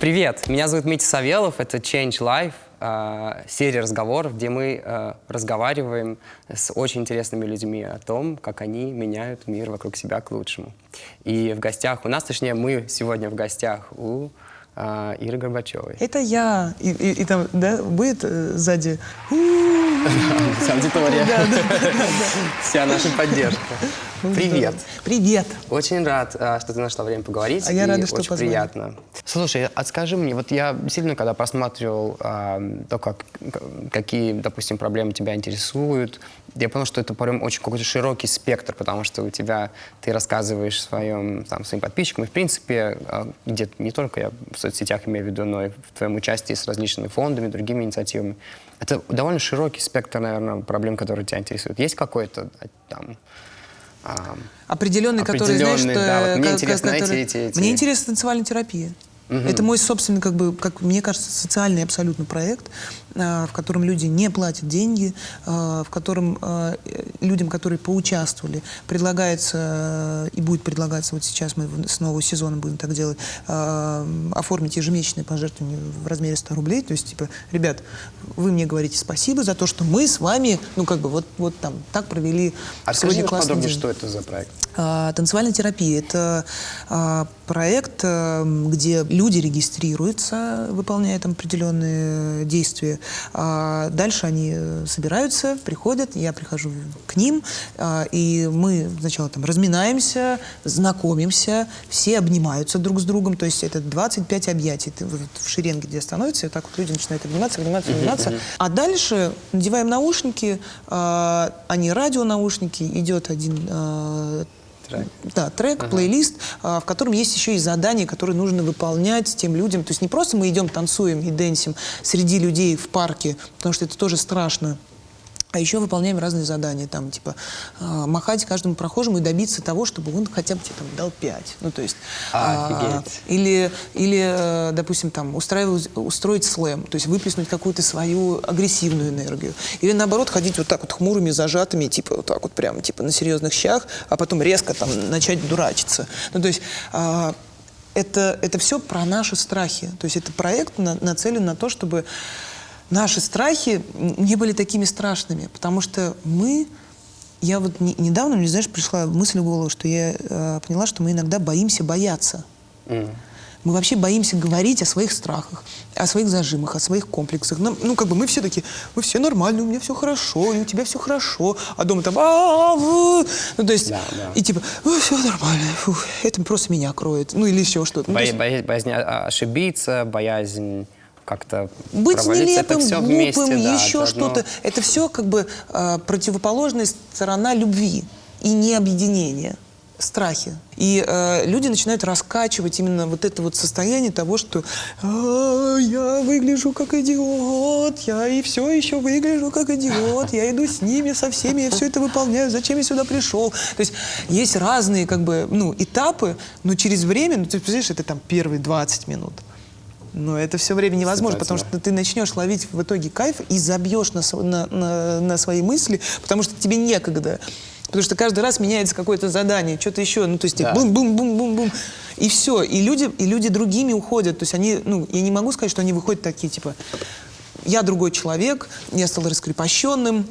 Привет, меня зовут Митя Савелов, это Change Life, серия разговоров, где мы разговариваем с очень интересными людьми о том, как они меняют мир вокруг себя к лучшему. И в гостях у нас, точнее, мы сегодня в гостях у Иры Горбачевой. Это я. И там, да, будет сзади... Аудитория. Вся наша поддержка. Привет. Привет. Очень рад, что ты нашла время поговорить. А я рада, что очень позвали. приятно. Слушай, скажи мне, вот я сильно, когда просматривал то, какие, допустим, проблемы тебя интересуют, я понял, что это прям очень какой-то широкий спектр, потому что у тебя, ты рассказываешь своим подписчикам, и в принципе, где-то не только я в соцсетях имею в виду, но и в твоем участии с различными фондами, другими инициативами. Это довольно широкий спектр, наверное, проблем, которые тебя интересуют. Есть какой-то там... Определенный, который, знаешь, что... Да, вот мне интересно эти... Мне интересна танцевальная терапия. Это мой собственный, как мне кажется, социальный абсолютно проект, в котором люди не платят деньги, в котором людям, которые поучаствовали, предлагается и будет предлагаться, вот сейчас мы с нового сезона будем так делать, оформить ежемесячное пожертвование в размере 100 рублей. То есть, типа, ребят, вы мне говорите спасибо за то, что мы с вами, вот там, так провели сегодня классный день. Что это за проект? Танцевальная терапия – это проект, где люди регистрируются, выполняя там определенные действия. Дальше они собираются, приходят, я прихожу к ним, и мы сначала там разминаемся, знакомимся, все обнимаются друг с другом, то есть это 25 объятий. Ты в шеренге, где становятся, и так вот люди начинают обниматься. А дальше надеваем наушники, они радионаушники, идет один... трек, плейлист, в котором есть еще и задания, которые нужно выполнять тем людям. То есть не просто мы идем, танцуем и дэнсим среди людей в парке, потому что это тоже страшно, а еще выполняем разные задания, там, типа, махать каждому прохожему и добиться того, чтобы он хотя бы тебе там дал 5. Ну, то есть... Или, допустим, там, устроить слэм, то есть выплеснуть какую-то свою агрессивную энергию. Или, наоборот, ходить вот так вот хмурыми, зажатыми, типа, вот так вот прямо, типа, на серьезных щах, а потом резко там начать дурачиться. Ну, то есть... Это все про наши страхи. То есть это проект нацелен на то, чтобы наши страхи не были такими страшными. Потому что я вот недавно, мне, знаешь, пришла мысль в голову, что я поняла, что мы иногда боимся бояться. Мы вообще боимся говорить о своих страхах, о своих зажимах, о своих комплексах. Ну, как бы мы все такие, мы все нормально, у меня все хорошо, и у тебя все хорошо, а дома там... Ну, то есть, и типа, все нормально, это просто меня кроет, ну, или еще что-то. Боязнь ошибиться, боязнь как-то быть нелепым, это глупым, еще что-то. Это все как бы противоположная сторона любви и не объединения. Страхи. И люди начинают раскачивать именно вот это вот состояние того, что я выгляжу как идиот, я и все еще выгляжу как идиот, я иду с ними, со всеми, я все это выполняю, зачем я сюда пришел? То есть есть разные как бы, этапы, но через время, ты представляешь, это там первые 20 минут. Но это все время невозможно, потому что ты начнешь ловить в итоге кайф и забьешь на свои мысли, потому что тебе некогда. Потому что каждый раз меняется какое-то задание, что-то еще, ну, то есть бум-бум-бум-бум-бум, и все. И люди другими уходят. То есть они, я не могу сказать, что они выходят такие, типа, я другой человек, я стал раскрепощенным,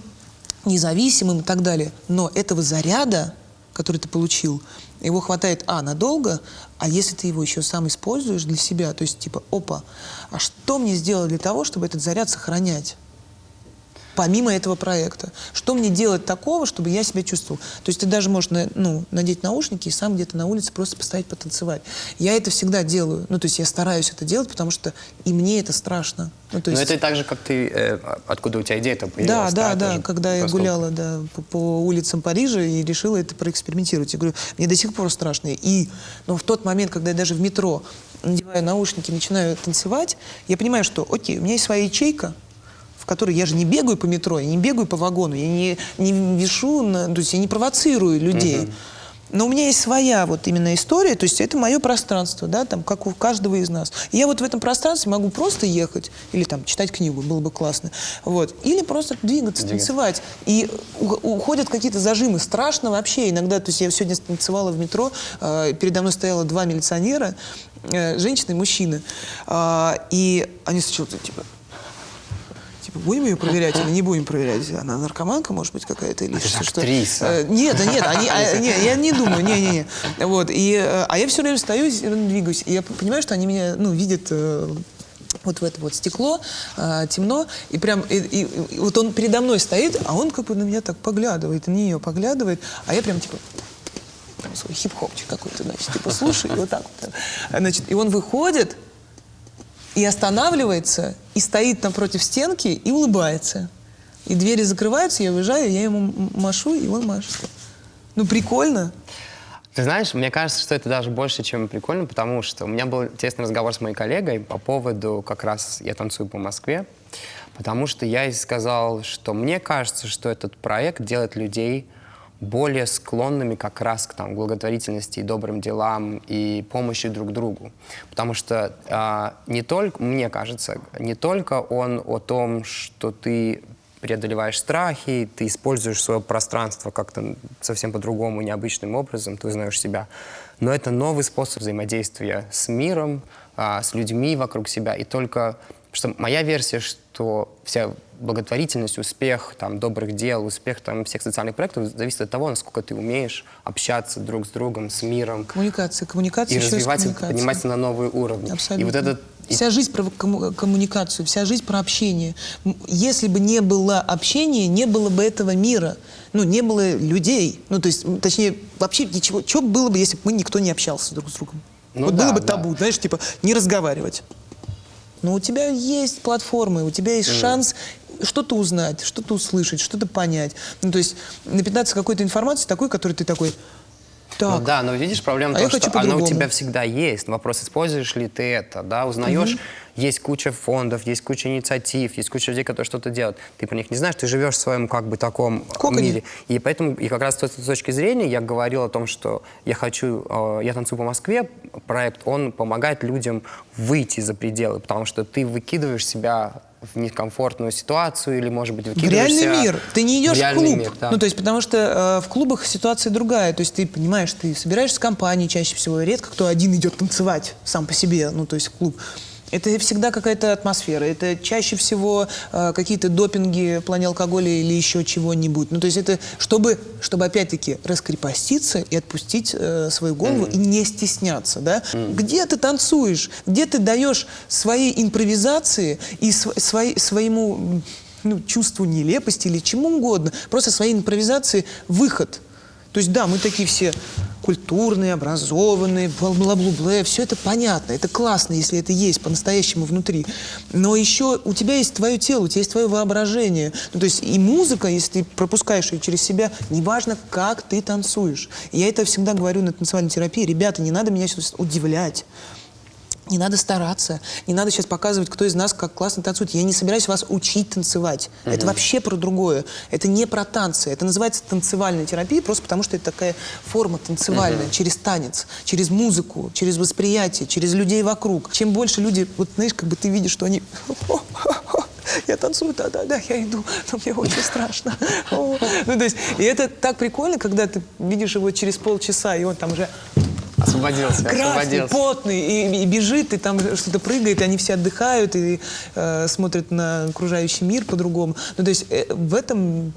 независимым и так далее. Но этого заряда, который ты получил, его хватает, надолго, а если ты его еще сам используешь для себя, то есть, типа, опа, а что мне сделать для того, чтобы этот заряд сохранять? Помимо этого проекта. Что мне делать такого, чтобы я себя чувствовал? То есть ты даже можешь надеть наушники и сам где-то на улице просто постоять, потанцевать. Я это всегда делаю. Ну, то есть я стараюсь это делать, потому что и мне это страшно. Но это так же, как ты... Откуда у тебя идея-то появилась? Да. Когда я гуляла по улицам Парижа и решила это проэкспериментировать. Я говорю, мне до сих пор страшно. Но в тот момент, когда я даже в метро надеваю наушники, начинаю танцевать, я понимаю, что, окей, у меня есть своя ячейка, в которой я же не бегаю по метро, я не бегаю по вагону, я не вешу, то есть я не провоцирую людей. Но у меня есть своя вот именно история, то есть это мое пространство, да, там, как у каждого из нас. И я вот в этом пространстве могу просто ехать или там читать книгу, было бы классно, вот, или просто двигаться, танцевать. И уходят какие-то зажимы. Страшно вообще иногда, то есть я сегодня танцевала в метро, передо мной стояло 2 милиционера, женщина и мужчина, и они сначала типа, будем ее проверять или не будем проверять? Она наркоманка, может быть, какая-то или что-то? Нет, я не думаю, не. Вот, а я все время стою и двигаюсь. И я понимаю, что они меня, видят вот в это вот стекло, темно, и прям, и вот он передо мной стоит, а он как бы на меня так поглядывает, на нее поглядывает, а я прям типа свой хип-хопчик какой-то, значит, типа слушай, и вот так вот. Значит, и он выходит, и останавливается, и стоит напротив стенки, и улыбается. И двери закрываются, я уезжаю, я ему машу, и он машет. Ну, прикольно. Ты знаешь, мне кажется, что это даже больше, чем прикольно, потому что у меня был интересный разговор с моей коллегой по поводу, как раз я танцую по Москве, потому что я ей сказал, что мне кажется, что этот проект делает людей более склонными как раз к благотворительности и добрым делам и помощи друг другу. Потому что не только, мне кажется, не только он о том, что ты преодолеваешь страхи, ты используешь свое пространство как-то совсем по-другому, необычным образом, ты узнаешь себя, но это новый способ взаимодействия с миром, с людьми вокруг себя. И только что моя версия, что вся благотворительность, успех добрых дел, успех всех социальных проектов зависит от того, насколько ты умеешь общаться друг с другом, с миром. Коммуникация и развивать это, подниматься на новые уровни. Абсолютно. И вот этот... Вся жизнь про коммуникацию, вся жизнь про общение. Если бы не было общения, не было бы этого мира. Не было людей. То есть, точнее, вообще ничего. Что было бы, если бы мы никто не общался друг с другом? Было бы табу, знаешь, типа, не разговаривать. Но у тебя есть платформы, у тебя есть шанс что-то узнать, что-то услышать, что-то понять. То есть напитаться какой-то информацией такой, которой ты такой... Так. Но видишь, проблема в том, что оно у тебя всегда есть. Вопрос, используешь ли ты это, узнаешь, есть куча фондов, есть куча инициатив, есть куча людей, которые что-то делают. Ты про них не знаешь, ты живешь в своем таком мире. И поэтому, и как раз с этой точки зрения я говорил о том, что я танцую по Москве, проект, он помогает людям выйти за пределы, потому что ты выкидываешь себя в некомфортную ситуацию или, может быть, выкидываешься... В реальный мир. Ты не идешь в клуб. Мир, да. То есть, потому что в клубах ситуация другая. То есть, ты понимаешь, ты собираешься с компанией чаще всего. Редко кто один идет танцевать сам по себе, то есть в клуб. Это всегда какая-то атмосфера. Это чаще всего какие-то допинги в плане алкоголя или еще чего-нибудь. То есть это чтобы опять-таки раскрепоститься и отпустить свою голову и не стесняться. Да? Где ты танцуешь? Где ты даешь своей импровизации и своему чувству нелепости или чему угодно, просто своей импровизации выход. То есть да, мы такие все культурные, образованные, бла-бла-бла-бла, все это понятно, это классно, если это есть по-настоящему внутри. Но еще у тебя есть твое тело, у тебя есть твое воображение. То есть и музыка, если ты пропускаешь ее через себя, неважно, как ты танцуешь. И я это всегда говорю на танцевальной терапии. Ребята, не надо меня сейчас удивлять. Не надо стараться, не надо сейчас показывать, кто из нас как классно танцует. Я не собираюсь вас учить танцевать. Это вообще про другое. Это не про танцы. Это называется танцевальная терапия, просто потому что это такая форма танцевальная, через танец, через музыку, через восприятие, через людей вокруг. Чем больше люди, знаешь, как бы ты видишь, что они... Я танцую, да, я иду, но мне очень страшно. То есть, и это так прикольно, когда ты видишь его через полчаса, и он там уже... Красный, потный, и бежит, и там что-то прыгает, и они все отдыхают, и смотрят на окружающий мир по-другому. То есть в этом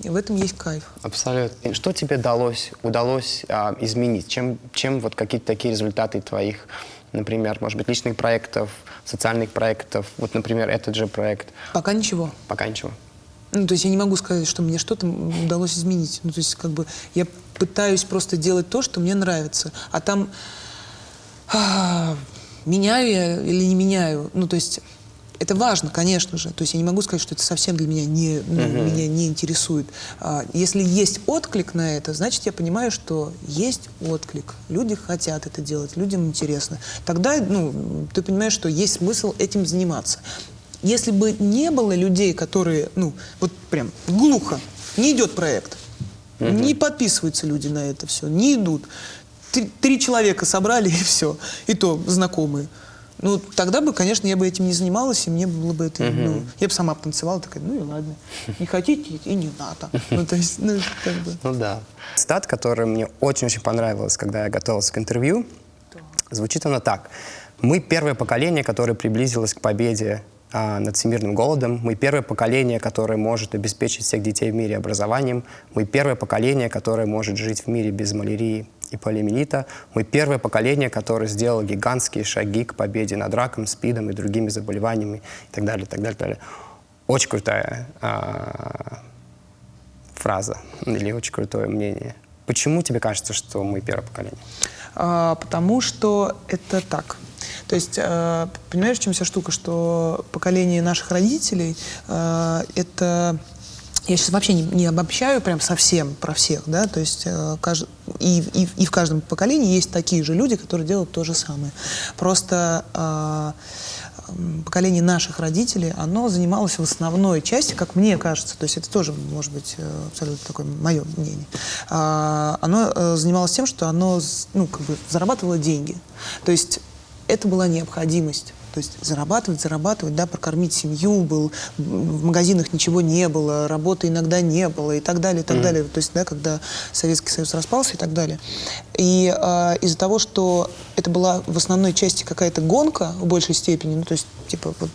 есть кайф. Абсолютно. Что тебе удалось изменить? Чем вот какие-то такие результаты твоих, например, может быть, личных проектов, социальных проектов, вот, например, этот же проект? Пока ничего. Пока ничего. То есть я не могу сказать, что мне что-то удалось изменить. То есть как бы я пытаюсь просто делать то, что мне нравится. А там меняю я или не меняю. То есть это важно, конечно же. То есть я не могу сказать, что это совсем для меня меня не интересует. Если есть отклик на это, значит, я понимаю, что есть отклик. Люди хотят это делать, людям интересно. Тогда ты понимаешь, что есть смысл этим заниматься. Если бы не было людей, которые, вот прям глухо, не идет проект, Не подписываются люди на это все, не идут. Три человека собрали, и все. И то знакомые. Ну, тогда бы, конечно, я бы этим не занималась, и мне было бы это... Ну, я бы сама потанцевала, такая, ну и ладно. Не хотите, и не надо. Ну, то есть, ну, как бы... Ну да. Цитата, которая мне очень-очень понравилась, когда я готовился к интервью, звучит она так. «Мы первое поколение, которое приблизилось к победе над всемирным голодом. Мы первое поколение, которое может обеспечить всех детей в мире образованием. Мы первое поколение, которое может жить в мире без малярии и полиомиелита. Мы первое поколение, которое сделало гигантские шаги к победе над раком, СПИДом и другими заболеваниями» и так далее, так далее, так далее. Очень крутая фраза или очень крутое мнение. Почему тебе кажется, что мы первое поколение? Потому что это так. То есть, понимаешь, в чем вся штука, что поколение наших родителей это... Я сейчас вообще не обобщаю прям совсем про всех, да, то есть и в каждом поколении есть такие же люди, которые делают то же самое. Просто поколение наших родителей, оно занималось в основной части, как мне кажется, то есть это тоже, может быть, абсолютно такое мое мнение, оно занималось тем, что оно, ну, как бы зарабатывало деньги. То есть это была необходимость. То есть зарабатывать, да, прокормить семью, в магазинах ничего не было, работы иногда не было и так далее, и так далее. То есть, да, когда Советский Союз распался и так далее. И из-за того, что это была в основной части какая-то гонка в большей степени, ну, то есть, типа, вот,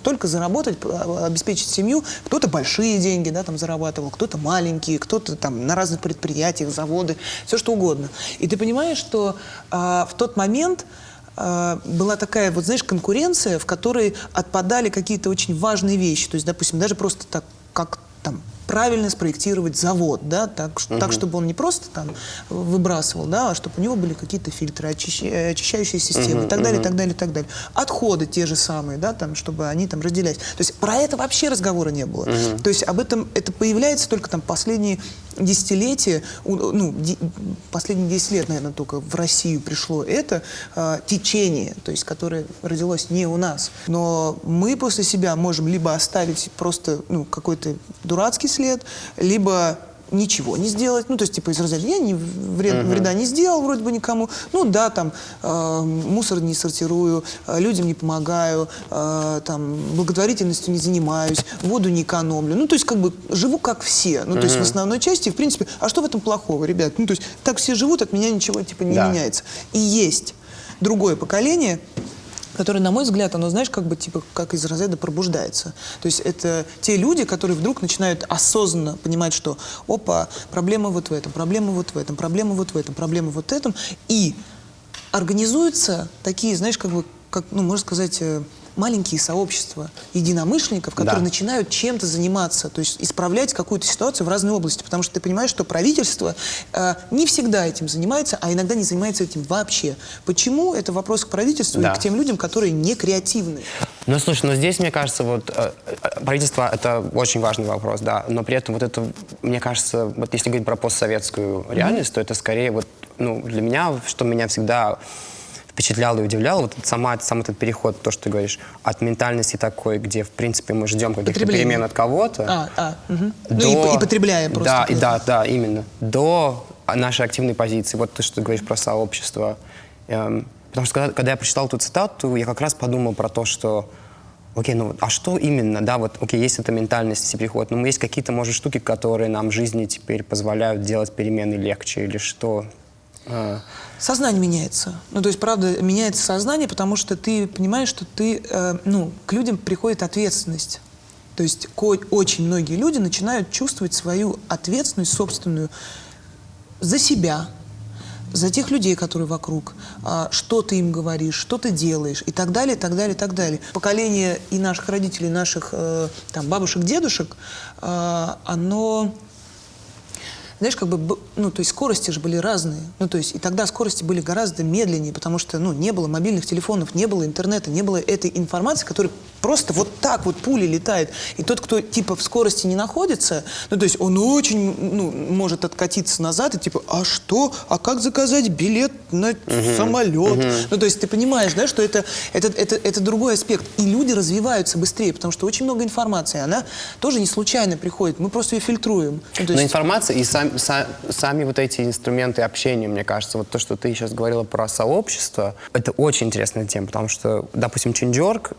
только заработать, обеспечить семью, кто-то большие деньги, да, там зарабатывал, кто-то маленькие, кто-то там на разных предприятиях, заводы, все что угодно. И ты понимаешь, что в тот момент была такая, вот знаешь, конкуренция, в которой отпадали какие-то очень важные вещи. То есть, допустим, даже просто так, как там правильно спроектировать завод, да, так, чтобы он не просто там выбрасывал, да, а чтобы у него были какие-то фильтры, очищающие системы и так далее, и так далее, и так далее. Отходы те же самые, да, там, чтобы они там разделялись. То есть про это вообще разговора не было. То есть об этом это появляется только там последние десятилетия, ну, последние 10 лет, наверное, только в Россию пришло это течение, то есть, которое родилось не у нас. Но мы после себя можем либо оставить просто, ну, какой-то дурацкий след, либо ничего не сделать, ну, то есть, типа, из разряда, я вреда не сделал вроде бы никому, ну, да, там, мусор не сортирую, людям не помогаю, там, благотворительностью не занимаюсь, воду не экономлю, ну, то есть, как бы, живу как все, ну, то есть, в основной части, в принципе, а что в этом плохого, ребят? Ну, то есть, так все живут, от меня ничего, типа, не меняется. И есть другое поколение, которое, на мой взгляд, оно, знаешь, как бы, типа, как из разряда пробуждается. То есть это те люди, которые вдруг начинают осознанно понимать, что, опа, проблема вот в этом, проблема вот в этом, проблема вот в этом, проблема вот в этом, и организуются такие, знаешь, как бы, как, ну, можно сказать, маленькие сообщества единомышленников, которые начинают чем-то заниматься, то есть исправлять какую-то ситуацию в разной области, потому что ты понимаешь, что правительство не всегда этим занимается, а иногда не занимается этим вообще. Почему? Это вопрос к правительству и к тем людям, которые не креативны. Ну, слушай, но здесь, мне кажется, вот правительство — это очень важный вопрос, да, но при этом вот это, мне кажется, вот если говорить про постсоветскую реальность, то это скорее вот, ну, для меня, что меня всегда впечатляло и удивляло, вот сам этот переход, то, что ты говоришь, от ментальности такой, где, в принципе, мы ждем каких-то перемен от кого-то. Ну и потребляем просто. Да, именно. До нашей активной позиции. Вот то, что ты говоришь про сообщество. Потому что когда я прочитал эту цитату, я как раз подумал про то, что окей, ну а что именно, да, вот, окей, есть эта ментальность и переход, но есть какие-то, может, штуки, которые нам в жизни теперь позволяют делать перемены легче или что? Сознание меняется. Ну, то есть, правда, меняется сознание, потому что ты понимаешь, что ты, ну, к людям приходит ответственность. То есть очень многие люди начинают чувствовать свою ответственность собственную за себя, за тех людей, которые вокруг, что ты им говоришь, что ты делаешь, и так далее, и так далее, и так далее. Поколение и наших родителей, и наших там, бабушек, дедушек, оно... Знаешь, как бы, ну, то есть скорости же были разные. Ну, то есть и тогда скорости были гораздо медленнее, потому что, ну, не было мобильных телефонов, не было интернета, не было этой информации, которая просто вот так вот пулей летает. И тот, кто, типа, в скорости не находится, ну, то есть он очень, ну, может откатиться назад и, типа, а что? А как заказать билет на самолет. Ну, то есть ты понимаешь, да, что это другой аспект. И люди развиваются быстрее, потому что очень много информации, она тоже не случайно приходит, мы просто ее фильтруем. Ну, Но информация и сами вот эти инструменты общения, мне кажется, вот то, что ты сейчас говорила про сообщество, это очень интересная тема, потому что, допустим, Change.org,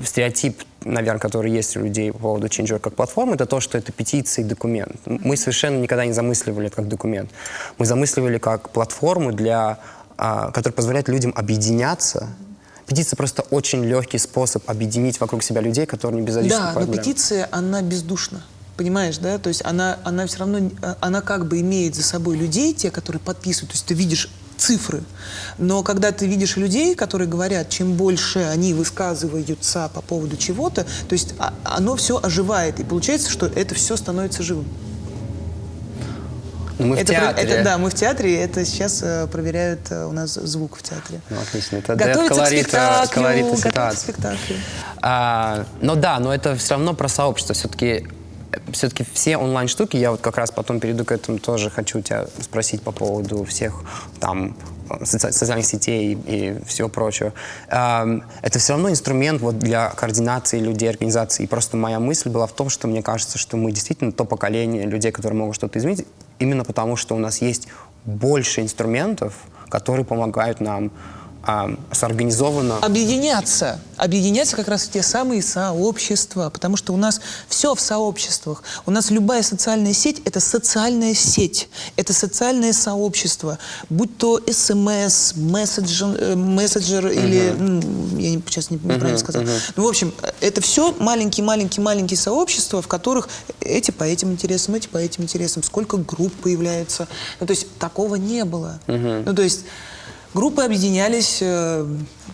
стереотип, наверное, который есть у людей по поводу Change.org как платформы, это то, что это петиция и документ. Мы совершенно никогда не замысливали это как документ. Мы замысливали как платформу, которая позволяет людям объединяться. Петиция просто очень легкий способ объединить вокруг себя людей, которые не безразличны Да, но петиция, она бездушна. Понимаешь, да? То есть она все равно, она как бы имеет за собой людей, те, которые подписывают. То есть ты видишь цифры. Но когда ты видишь людей, которые говорят, чем больше они высказываются по поводу чего-то, то есть оно все оживает. И получается, что это все становится живым. Но мы в театре. Да, мы в театре, это сейчас проверяют у нас звук в театре. Ну, отлично. Это готовится к колорита спектаклю, ситуации. Но это все равно про сообщество. Все-таки все онлайн-штуки, я вот как раз потом перейду к этому, тоже хочу тебя спросить по поводу всех там социальных сетей и всего прочего. Это все равно инструмент вот для координации людей, организации. И просто моя мысль была в том, что мне кажется, что мы действительно то поколение людей, которые могут что-то изменить, именно потому, что у нас есть больше инструментов, которые помогают нам сорганизованно. Объединяться как раз в те самые сообщества, потому что у нас все в сообществах. У нас любая социальная сеть — это социальная сеть, это социальное сообщество, будь то СМС, мессенджер или, я сейчас неправильно сказал. Ну, в общем, это все маленькие сообщества, в которых эти по этим интересам, эти по этим интересам, сколько групп появляется. Ну, то есть такого не было. Ну, то есть группы объединялись,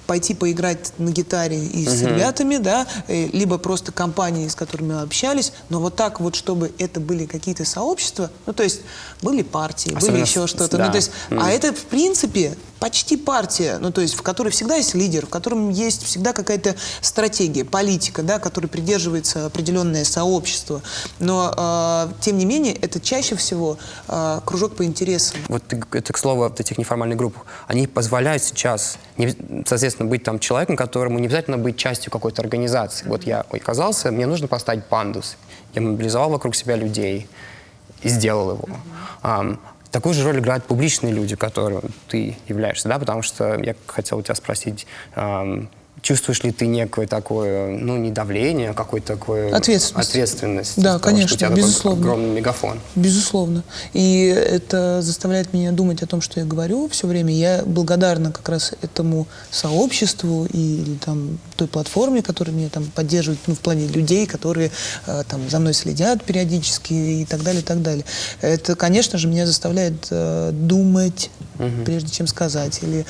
пойти поиграть на гитаре и с ребятами, да, либо просто компании, с которыми мы общались, но вот так вот, чтобы это были какие-то сообщества, ну, то есть были партии, особенно были еще что-то, да. ну, то есть, а это, в принципе, почти партия, ну, то есть, в которой всегда есть лидер, в котором есть всегда какая-то стратегия, политика, да, которой придерживается определенное сообщество, но, тем не менее, это чаще всего кружок по интересам. Вот это, к слову, от этих неформальных групп, они позволяют сейчас, соответственно, быть там человеком, которому не обязательно быть частью какой-то организации. Вот я оказался, мне нужно поставить пандус. Я мобилизовал вокруг себя людей и сделал его. Такую же роль играют публичные люди, которыми ты являешься, да, потому что я хотел у тебя спросить, чувствуешь ли ты некое такое, ну, не давление, а какое-то такое... Ответственность. Да, конечно, что у тебя безусловно. такой огромный мегафон. Безусловно. И это заставляет меня думать о том, что я говорю все время. Я благодарна как раз этому сообществу или там той платформе, которая меня там поддерживает, ну, в плане людей, которые там за мной следят периодически и так далее, и так далее. Это, конечно же, меня заставляет думать, прежде чем сказать, или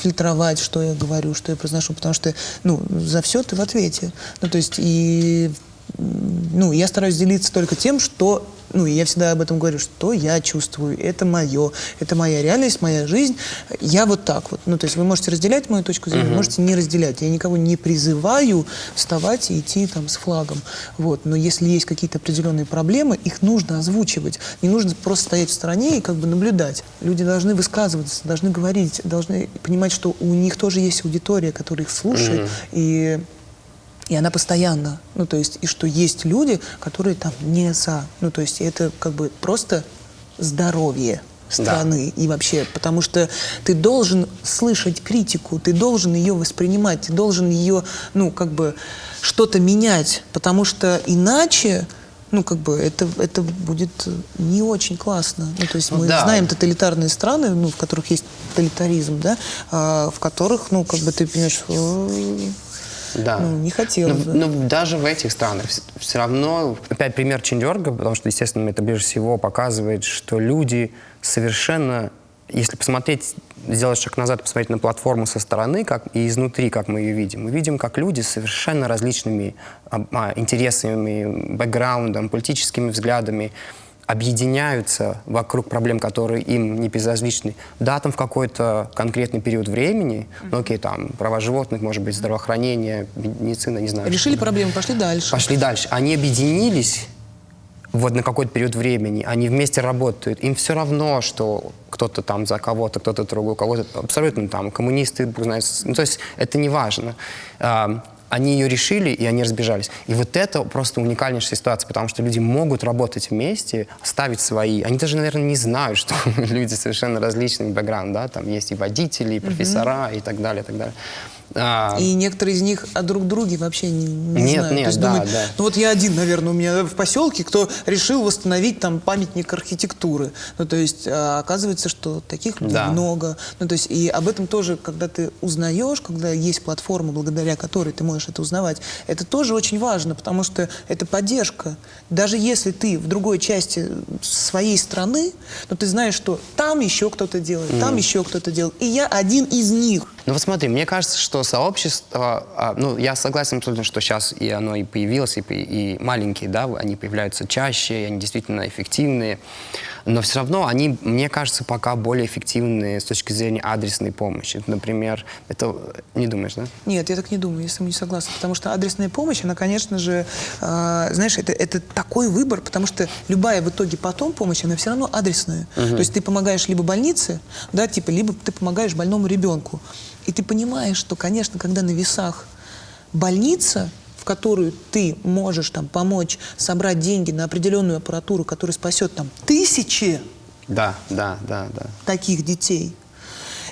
фильтровать, что я говорю, что я произношу, потому что, ну, за все ты в ответе. Ну, то есть, и, ну, я стараюсь делиться только тем, что, ну, я всегда об этом говорю, что я чувствую, это мое, это моя реальность, моя жизнь, я вот так вот. Ну, то есть вы можете разделять мою точку зрения, можете не разделять. Я никого не призываю вставать и идти там с флагом. Вот. Но если есть какие-то определенные проблемы, их нужно озвучивать. Не нужно просто стоять в стороне и как бы наблюдать. Люди должны высказываться, должны говорить, должны понимать, что у них тоже есть аудитория, которая их слушает, и она постоянно, ну, то есть, и что есть люди, которые там не за, ну, то есть, это как бы просто здоровье страны и вообще, потому что ты должен слышать критику, ты должен ее воспринимать, ты должен ее, ну, как бы, что-то менять, потому что иначе, ну, как бы, это будет не очень классно. Ну, то есть мы знаем тоталитарные страны, ну, в которых есть тоталитаризм, да, в которых, ну, как бы, ты понимаешь... Да. Ну, не хотелось бы. Но даже в этих странах все равно, опять пример Change.org, потому что, естественно, это прежде всего показывает, что люди совершенно, если посмотреть, сделать шаг назад, посмотреть на платформу со стороны и изнутри, как мы ее видим, мы видим, как люди с совершенно различными интересами, бэкграундом, политическими взглядами объединяются вокруг проблем, которые им не безразличны. Да, там в какой-то конкретный период времени, ну окей, там права животных, может быть, здравоохранение, медицина, не знаю. Решили проблему, пошли дальше. Пошли дальше. Они объединились вот на какой-то период времени, они вместе работают, им все равно, что кто-то там за кого-то, кто-то другой, кого-то абсолютно там коммунисты, бог знает, ну, то есть это не важно. Они ее решили, и они разбежались. И вот это просто уникальнейшая ситуация, потому что люди могут работать вместе, оставить свои. Они даже, наверное, не знают, что люди совершенно различный бэкграунд, да, там есть и водители, и профессора, и так далее, и так далее. И некоторые из них о друг друге вообще не знают. Нет, То есть да, думают, да. ну вот я один, наверное, у меня в поселке, кто решил восстановить там памятник архитектуры. Ну то есть оказывается, что таких людей много. Ну то есть и об этом тоже, когда ты узнаешь, когда есть платформа, благодаря которой ты можешь это узнавать, это тоже очень важно, потому что это поддержка. Даже если ты в другой части своей страны, но ты знаешь, что там еще кто-то делает, там еще кто-то делает, и я один из них. Ну вот смотри, мне кажется, что сообщество, ну я согласен абсолютно, что сейчас и оно и появилось, и маленькие, да, они появляются чаще, и они действительно эффективные, но все равно они, мне кажется, пока более эффективны с точки зрения адресной помощи. Например, это не думаешь, да? Нет, я так не думаю, я с этим не согласна, потому что адресная помощь, она, конечно же, знаешь, это такой выбор, потому что любая в итоге потом помощь, она все равно адресная. То есть ты помогаешь либо больнице, да, типа, либо ты помогаешь больному ребенку. И ты понимаешь, что, конечно, когда на весах больница, в которую ты можешь там помочь собрать деньги на определенную аппаратуру, которая спасет там тысячи таких детей,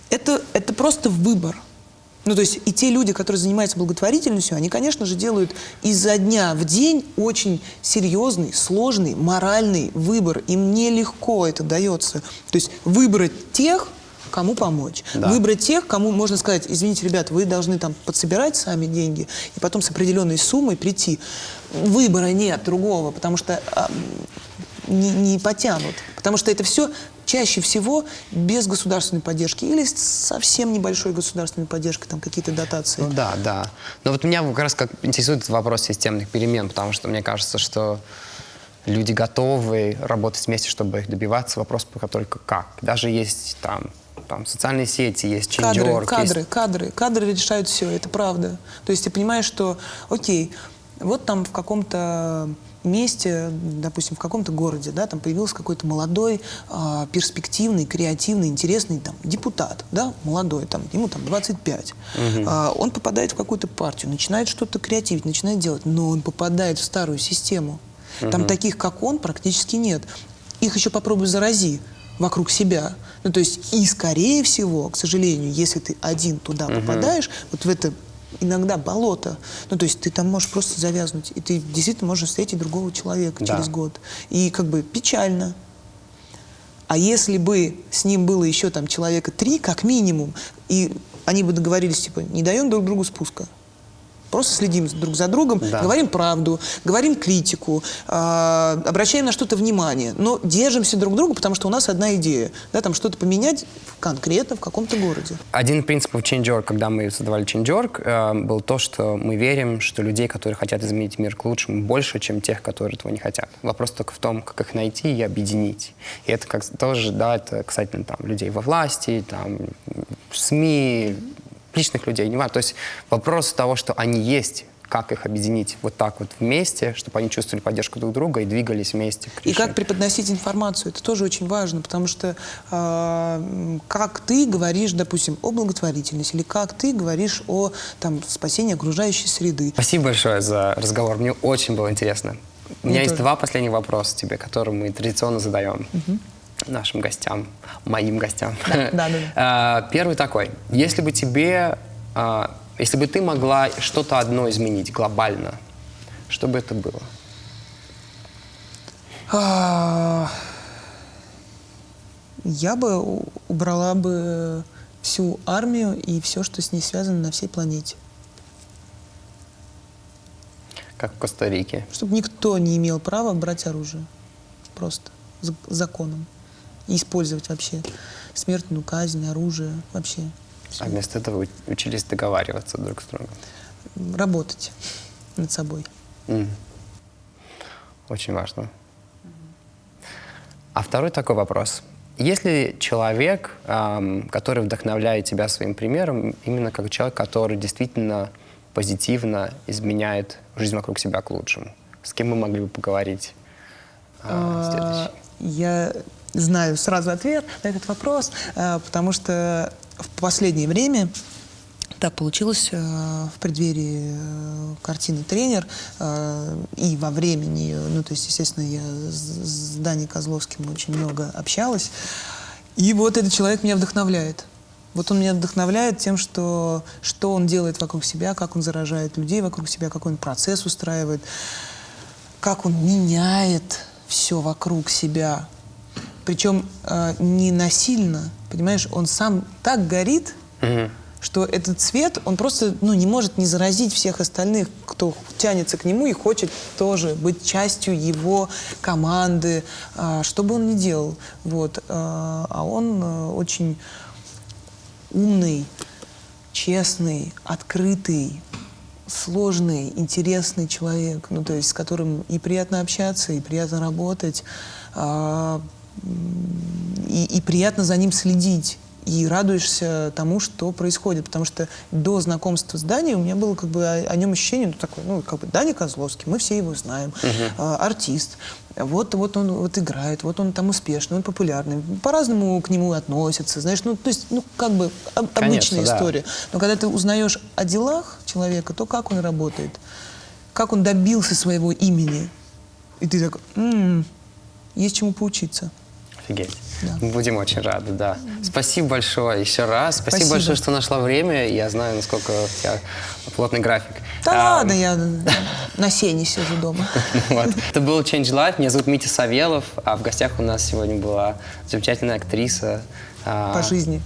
это просто выбор. Ну, то есть и те люди, которые занимаются благотворительностью, они, конечно же, делают изо дня в день очень серьезный, сложный, моральный выбор. Им нелегко это дается. То есть выбрать тех, кому помочь. Да. Выбрать тех, кому можно сказать, извините, ребята, вы должны там подсобирать сами деньги и потом с определенной суммой прийти. Выбора нет другого, потому что не потянут. Потому что это все чаще всего без государственной поддержки или с совсем небольшой государственной поддержкой, там какие-то дотации. Ну да, да. Но вот меня как раз как интересует вопрос системных перемен, потому что мне кажется, что люди готовы работать вместе, чтобы их добиваться. Вопрос пока только как. Даже есть там социальные сети, есть change.org. Кадры решают все, это правда. То есть ты понимаешь, что, окей, вот там в каком-то месте, допустим, в каком-то городе, да, там появился какой-то молодой, перспективный, креативный, интересный там депутат, да, молодой, там, ему там 25. Он попадает в какую-то партию, начинает что-то креативить, начинает делать, но он попадает в старую систему. Там таких, как он, практически нет. Их еще попробуй зарази вокруг себя. Ну, то есть, и скорее всего, к сожалению, если ты один туда попадаешь, вот в это иногда болото, ну, то есть ты там можешь просто завязнуть, и ты действительно можешь встретить другого человека через год. И как бы печально. А если бы с ним было еще там человека 3, как минимум, и они бы договорились, типа, не даем друг другу спуска. Просто следим друг за другом, говорим правду, говорим критику, обращаем на что-то внимание, но держимся друг друга, потому что у нас одна идея, да, там что-то поменять конкретно в каком-то городе. Один из принципов Change.org, когда мы создавали Change.org, был то, что мы верим, что людей, которые хотят изменить мир к лучшему, больше, чем тех, которые этого не хотят. Вопрос только в том, как их найти и объединить. И это как тоже, да, это касательно там людей во власти, там СМИ, личных людей, не важно. То есть вопрос того, что они есть, как их объединить вот так вот вместе, чтобы они чувствовали поддержку друг друга и двигались вместе к решению. И как преподносить информацию, это тоже очень важно, потому что как ты говоришь, допустим, о благотворительности, или как ты говоришь о там, спасении окружающей среды. Спасибо большое за разговор, мне очень было интересно. У меня есть 2 последних вопроса тебе, которые мы традиционно задаем. Нашим гостям, моим гостям. Первый такой. Если бы ты могла что-то одно изменить глобально, что бы это было? Я бы убрала бы всю армию и все, что с ней связано на всей планете. Как в Коста-Рике. Чтобы никто не имел права брать оружие. Просто законом. И использовать вообще смертную казнь, оружие, вообще. Все. А вместо этого вы учились договариваться друг с другом? Работать над собой. Очень важно. А второй такой вопрос. Если человек, который вдохновляет тебя своим примером, именно как человек, который действительно позитивно изменяет жизнь вокруг себя к лучшему, с кем мы могли бы поговорить? следующий? Я знаю сразу ответ на этот вопрос, потому что в последнее время так получилось в преддверии картины «Тренер» и во время нее, ну, то есть, естественно, я с Даней Козловским очень много общалась, и вот этот человек меня вдохновляет. Вот он меня вдохновляет тем, что он делает вокруг себя, как он заражает людей вокруг себя, какой он процесс устраивает, как он меняет все вокруг себя. Причем не насильно, понимаешь, он сам так горит, что этот свет, он просто не может не заразить всех остальных, кто тянется к нему и хочет тоже быть частью его команды, что бы он ни делал. Вот. А он очень умный, честный, открытый, сложный, интересный человек, ну, то есть с которым и приятно общаться, и приятно работать, и приятно за ним следить. И радуешься тому, что происходит. Потому что до знакомства с Даней у меня было как бы о нем ощущение, Даня Козловский, мы все его знаем, артист. Вот он играет, вот он там успешный, он популярный. По-разному к нему относятся, знаешь, обычная история. Но когда ты узнаешь о делах человека, то как он работает, как он добился своего имени, и ты так, есть чему поучиться. Офигеть. Да. Будем очень рады, да. Спасибо большое еще раз. Спасибо большое, что нашла время. Я знаю, насколько у тебя плотный график. Да ладно, я на сене сижу дома. Вот. Это был Change Life. Меня зовут Митя Савелов. А в гостях у нас сегодня была замечательная актриса. По жизни.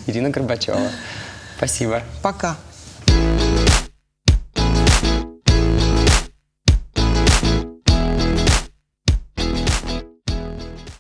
Ирина Горбачева. Спасибо. Пока.